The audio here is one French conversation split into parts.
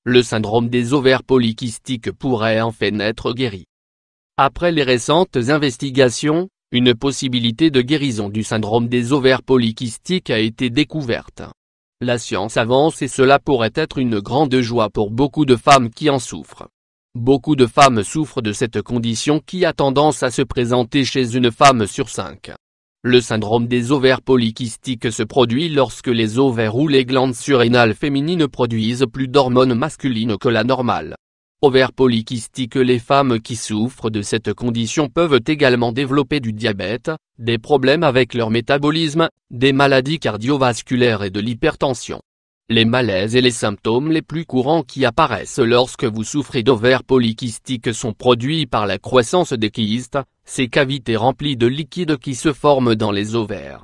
le syndrome des ovaires polykystiques pourrait en fait être guéri. Après les récentes investigations, une possibilité de guérison du syndrome des ovaires polykystiques a été découverte. La science avance et cela pourrait être une grande joie pour beaucoup de femmes qui en souffrent. Beaucoup de femmes souffrent de cette condition qui a tendance à se présenter chez une femme sur 5. Le syndrome des ovaires polykystiques se produit lorsque les ovaires ou les glandes surrénales féminines produisent plus d'hormones masculines que la normale. Ovaires polykystiques. Les femmes qui souffrent de cette condition peuvent également développer du diabète, des problèmes avec leur métabolisme, des maladies cardiovasculaires et de l'hypertension. Les malaises et les symptômes les plus courants qui apparaissent lorsque vous souffrez d'ovaires polykystiques sont produits par la croissance des kystes, ces cavités remplies de liquide qui se forment dans les ovaires.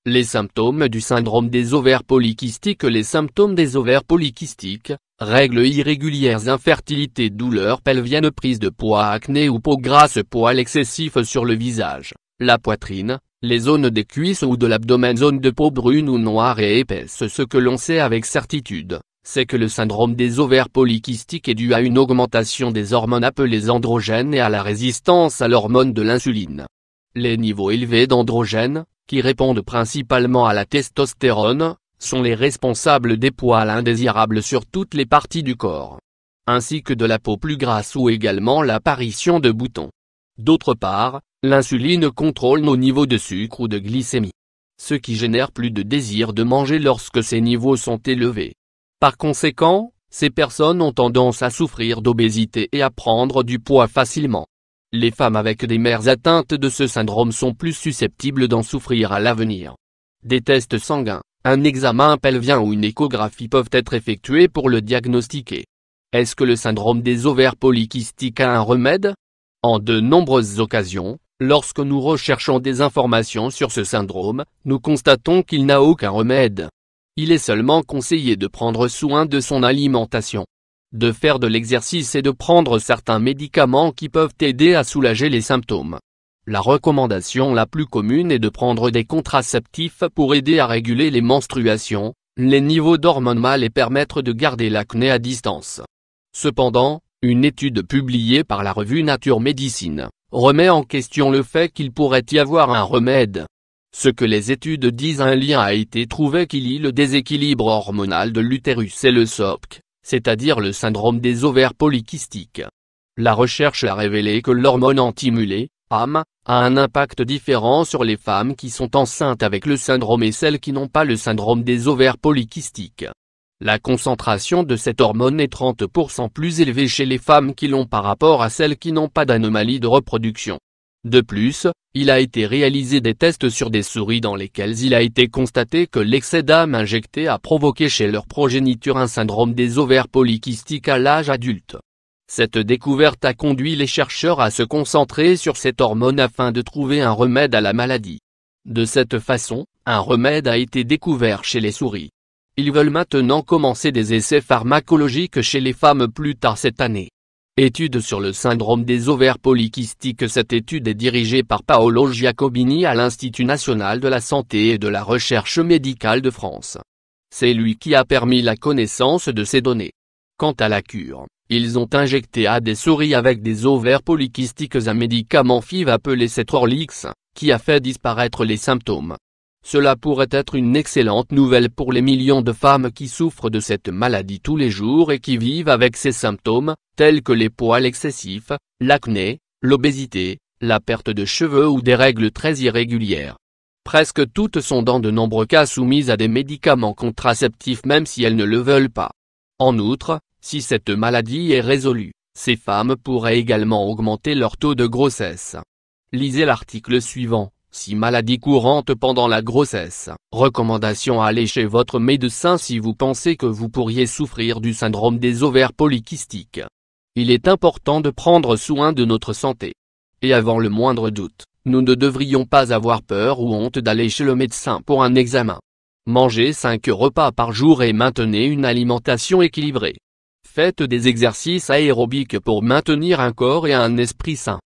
Les symptômes du syndrome des ovaires polykystiques. Les symptômes des ovaires polykystiques, règles irrégulières, infertilité, douleurs pelviennes, prise de poids, acné ou peau grasse, poils excessifs sur le visage, la poitrine, les zones des cuisses ou de l'abdomen, zone de peau brune ou noire et épaisse. Ce que l'on sait avec certitude, c'est que le syndrome des ovaires polykystiques est dû à une augmentation des hormones appelées androgènes et à la résistance à l'hormone de l'insuline. Les niveaux élevés d'androgènes, qui répondent principalement à la testostérone, sont les responsables des poils indésirables sur toutes les parties du corps, ainsi que de la peau plus grasse ou également l'apparition de boutons. D'autre part, l'insuline contrôle nos niveaux de sucre ou de glycémie, ce qui génère plus de désir de manger lorsque ces niveaux sont élevés. Par conséquent, ces personnes ont tendance à souffrir d'obésité et à prendre du poids facilement. Les femmes avec des mères atteintes de ce syndrome sont plus susceptibles d'en souffrir à l'avenir. Des tests sanguins, un examen pelvien ou une échographie peuvent être effectués pour le diagnostiquer. Est-ce que le syndrome des ovaires polykystiques a un remède? En de nombreuses occasions, lorsque nous recherchons des informations sur ce syndrome, nous constatons qu'il n'a aucun remède. Il est seulement conseillé de prendre soin de son alimentation, de faire de l'exercice et de prendre certains médicaments qui peuvent aider à soulager les symptômes. La recommandation la plus commune est de prendre des contraceptifs pour aider à réguler les menstruations, les niveaux d'hormones mâles et permettre de garder l'acné à distance. Cependant, une étude publiée par la revue Nature Médecine remet en question le fait qu'il pourrait y avoir un remède. Ce que les études disent, un lien a été trouvé qui lie le déséquilibre hormonal de l'utérus et le SOPK, c'est-à-dire le syndrome des ovaires polykystiques. La recherche a révélé que l'hormone antimulée, HAM, a un impact différent sur les femmes qui sont enceintes avec le syndrome et celles qui n'ont pas le syndrome des ovaires polykystiques. La concentration de cette hormone est 30% plus élevée chez les femmes qui l'ont par rapport à celles qui n'ont pas d'anomalie de reproduction. De plus, il a été réalisé des tests sur des souris dans lesquels il a été constaté que l'excès d'HAM injecté a provoqué chez leur progéniture un syndrome des ovaires polykystiques à l'âge adulte. Cette découverte a conduit les chercheurs à se concentrer sur cette hormone afin de trouver un remède à la maladie. De cette façon, un remède a été découvert chez les souris. Ils veulent maintenant commencer des essais pharmacologiques chez les femmes plus tard cette année. Étude sur le syndrome des ovaires polykystiques. Cette étude est dirigée par Paolo Giacobini à l'Institut national de la santé et de la recherche médicale de France. C'est lui qui a permis la connaissance de ces données. Quant à la cure, ils ont injecté à des souris avec des ovaires polykystiques un médicament FIV appelé Cetrorlix, qui a fait disparaître les symptômes. Cela pourrait être une excellente nouvelle pour les millions de femmes qui souffrent de cette maladie tous les jours et qui vivent avec ces symptômes, tels que les poils excessifs, l'acné, l'obésité, la perte de cheveux ou des règles très irrégulières. Presque toutes sont dans de nombreux cas soumises à des médicaments contraceptifs même si elles ne le veulent pas. En outre, si cette maladie est résolue, ces femmes pourraient également augmenter leur taux de grossesse. Lisez l'article suivant. 6 maladies courantes pendant la grossesse. Recommandation: allez chez votre médecin si vous pensez que vous pourriez souffrir du syndrome des ovaires polykystiques. Il est important de prendre soin de notre santé. Et avant le moindre doute, nous ne devrions pas avoir peur ou honte d'aller chez le médecin pour un examen. Mangez 5 repas par jour et maintenez une alimentation équilibrée. Faites des exercices aérobiques pour maintenir un corps et un esprit sains.